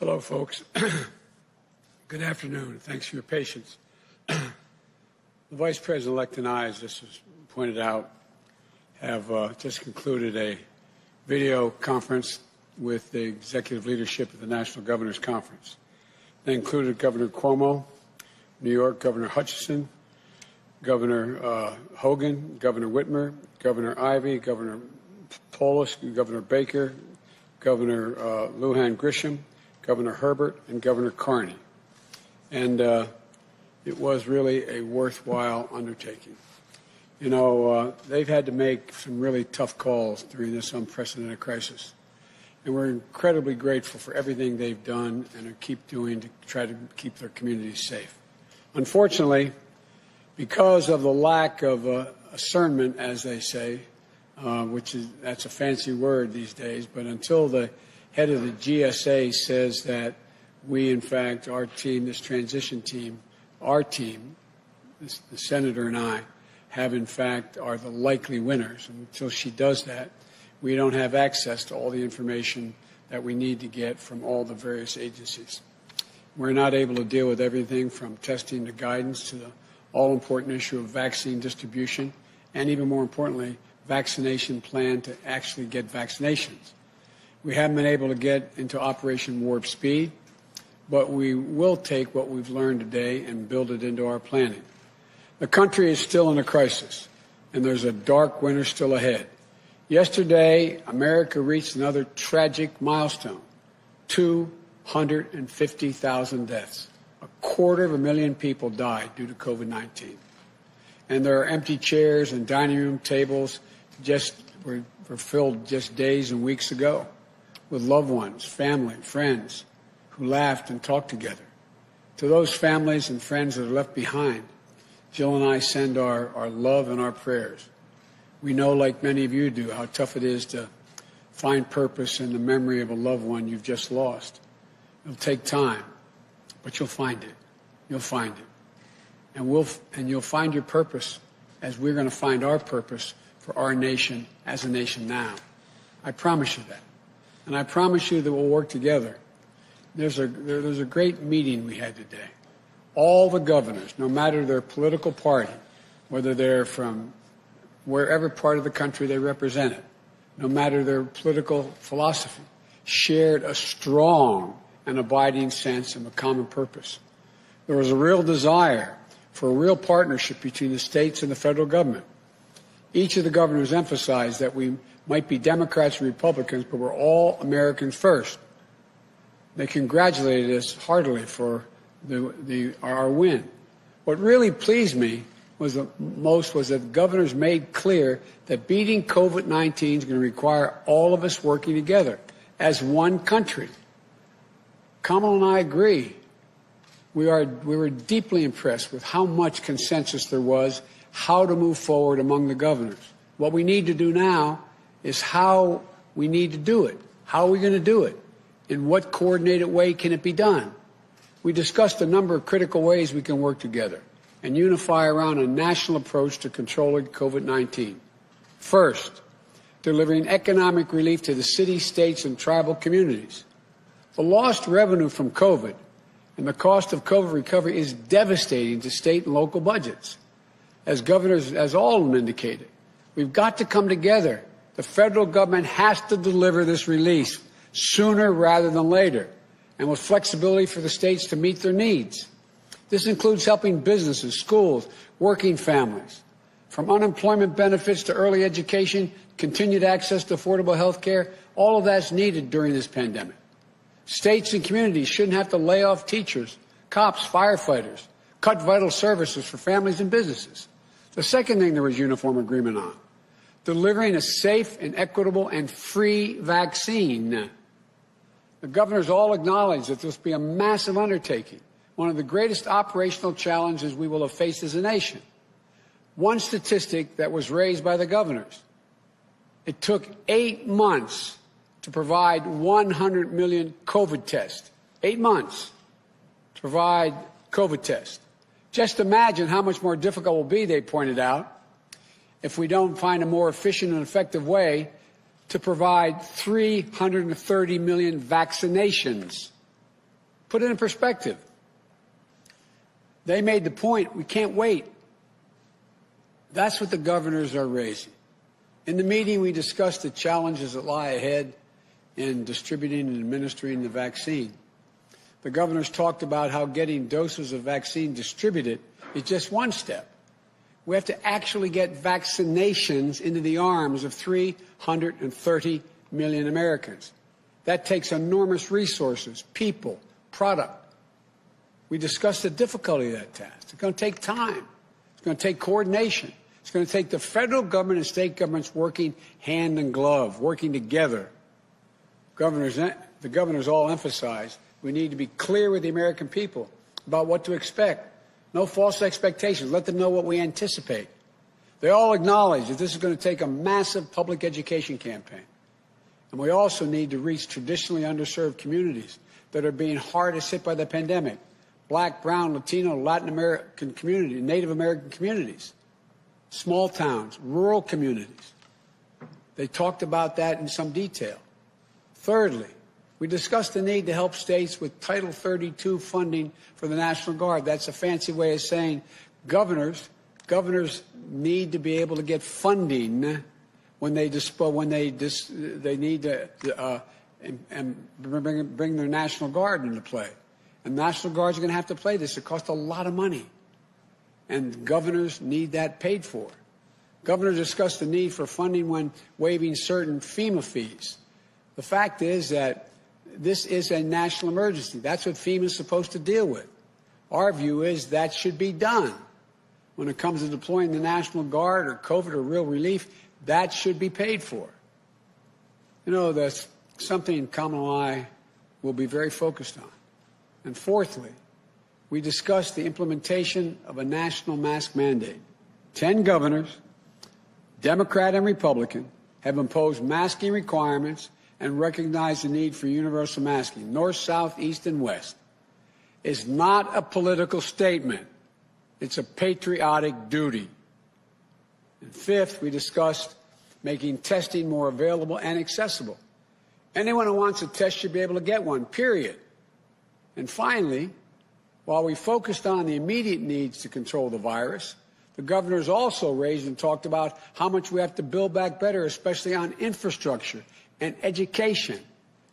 Hello, folks. Good afternoon. Thanks for your patience. The Vice President-elect and I, as this was pointed out, have just concluded a video conference with the executive leadership of the National Governors Conference. They included Governor Cuomo, New York Governor Hutchinson, Governor Hogan, Governor Whitmer, Governor Ivey, Governor Polis, Governor Baker, Governor Lujan Grisham, Governor Herbert, and Governor Carney. And it was really a worthwhile undertaking. You know, they've had to make some really tough calls during this unprecedented crisis. And we're incredibly grateful for everything they've done and keep doing to try to keep their communities safe. Unfortunately, because of the lack of discernment, as they say, that's a fancy word these days, but until the head of the GSA says that we, in fact, our team, this transition team, our team, the senator and I, have in fact are the likely winners. And until she does that, we don't have access to all the information that we need to get from all the various agencies. We're not able to deal with everything from testing to guidance to the all-important issue of vaccine distribution and, even more importantly, vaccination plan to actually get vaccinations. We haven't been able to get into Operation Warp Speed, but we will take what we've learned today and build it into our planning. The country is still in a crisis, and there's a dark winter still ahead. Yesterday, America reached another tragic milestone, 250,000 deaths. 250,000 people died due to COVID-19. And there are empty chairs and dining room tables were filled just days and weeks ago with loved ones, family, friends who laughed and talked together. To those families and friends that are left behind, Jill and I send our love and our prayers. We know, like many of you do, how tough it is to find purpose in the memory of a loved one you've just lost. It'll take time, but you'll find it. You'll find it. And you'll find your purpose as we're going to find our purpose for our nation as a nation now. I promise you that. And I promise you that we'll work together. There's a great meeting we had today. All the governors, no matter their political party, whether they're from wherever part of the country they represent it, no matter their political philosophy, shared a strong and abiding sense of a common purpose. There was a real desire for a real partnership between the states and the federal government. Each of the governors emphasized that we might be Democrats or Republicans, but we're all Americans first. They congratulated us heartily for our win. What really pleased me most was that the governors made clear that beating COVID-19 is going to require all of us working together as one country. Kamala and I agree. We were deeply impressed with how much consensus there was, how to move forward among the governors. What we need to do now is how we need to do it. How are we going to do it? In what coordinated way can it be done? We discussed a number of critical ways we can work together and unify around a national approach to controlling COVID-19. First, delivering economic relief to the cities, states, and tribal communities. The lost revenue from COVID and the cost of COVID recovery is devastating to state and local budgets. As governors, as all of them indicated, we've got to come together. The federal government has to deliver this relief sooner rather than later, and with flexibility for the states to meet their needs. This includes helping businesses, schools, working families. From unemployment benefits to early education, continued access to affordable health care, all of that's needed during this pandemic. States and communities shouldn't have to lay off teachers, cops, firefighters, cut vital services for families and businesses. The second thing there was uniform agreement on, delivering a safe and equitable and free vaccine. The governors all acknowledge that this will be a massive undertaking, one of the greatest operational challenges we will have faced as a nation. One statistic that was raised by the governors, it took 8 months to provide 100 million COVID tests. 8 months to provide COVID tests. Just imagine how much more difficult it will be, they pointed out, if we don't find a more efficient and effective way to provide 330 million vaccinations. Put it in perspective. They made the point, we can't wait. That's what the governors are raising. In the meeting, we discussed the challenges that lie ahead in distributing and administering the vaccine. The governors talked about how getting doses of vaccine distributed is just one step. We have to actually get vaccinations into the arms of 330 million Americans. That takes enormous resources, people, product. We discussed the difficulty of that task. It's going to take time. It's going to take coordination. It's going to take the federal government and state governments working hand in glove, working together. The governors all emphasized we need to be clear with the American people about what to expect. No false expectations. Let them know what we anticipate. They all acknowledge that this is going to take a massive public education campaign. And we also need to reach traditionally underserved communities that are being hardest hit by the pandemic. Black, brown, Latino, Latin American community, Native American communities, small towns, rural communities. They talked about that in some detail. Thirdly, we discussed the need to help states with Title 32 funding for the National Guard. That's a fancy way of saying governors need to be able to get funding when they need to bring their National Guard into play. And National Guards are going to have to play this. It costs a lot of money. And governors need that paid for. Governors discussed the need for funding when waiving certain FEMA fees. The fact is that this is a national emergency. That's what FEMA is supposed to deal with. Our view is that should be done. When it comes to deploying the National Guard or COVID or real relief, that should be paid for. You know, that's something Kamala and I will be very focused on. And fourthly, we discussed the implementation of a national mask mandate. 10 governors, Democrat and Republican, have imposed masking requirements and recognized the need for universal masking, north, south, east, and west. It's not a political statement. It's a patriotic duty. And fifth, we discussed making testing more available and accessible. Anyone who wants a test should be able to get one, period. And finally, while we focused on the immediate needs to control the virus, the governors also raised and talked about how much we have to build back better, especially on infrastructure and education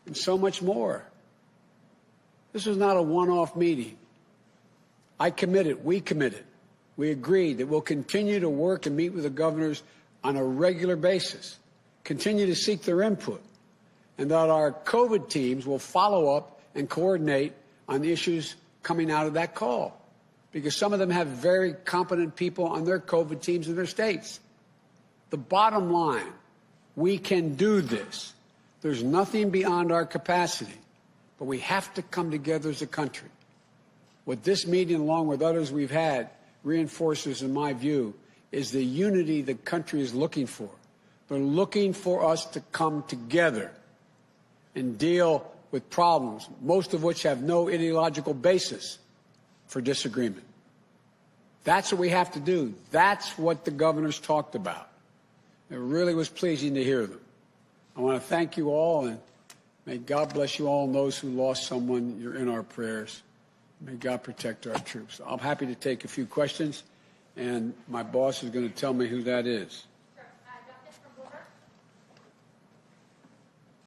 and so much more. This was not a one-off meeting. I committed, we committed, we agreed that we'll continue to work and meet with the governors on a regular basis, continue to seek their input, and that our COVID teams will follow up and coordinate on the issues coming out of that call, because some of them have very competent people on their COVID teams in their states. The bottom line, we can do this. There's nothing beyond our capacity, but we have to come together as a country. What this meeting, along with others we've had, reinforces, in my view, is the unity the country is looking for. They're looking for us to come together and deal with problems, most of which have no ideological basis for disagreement. That's what we have to do. That's what the governors talked about. It really was pleasing to hear them. I want to thank you all, and may God bless you all and those who lost someone. You're in our prayers. May God protect our troops. I'm happy to take a few questions, and my boss is going to tell me who that is.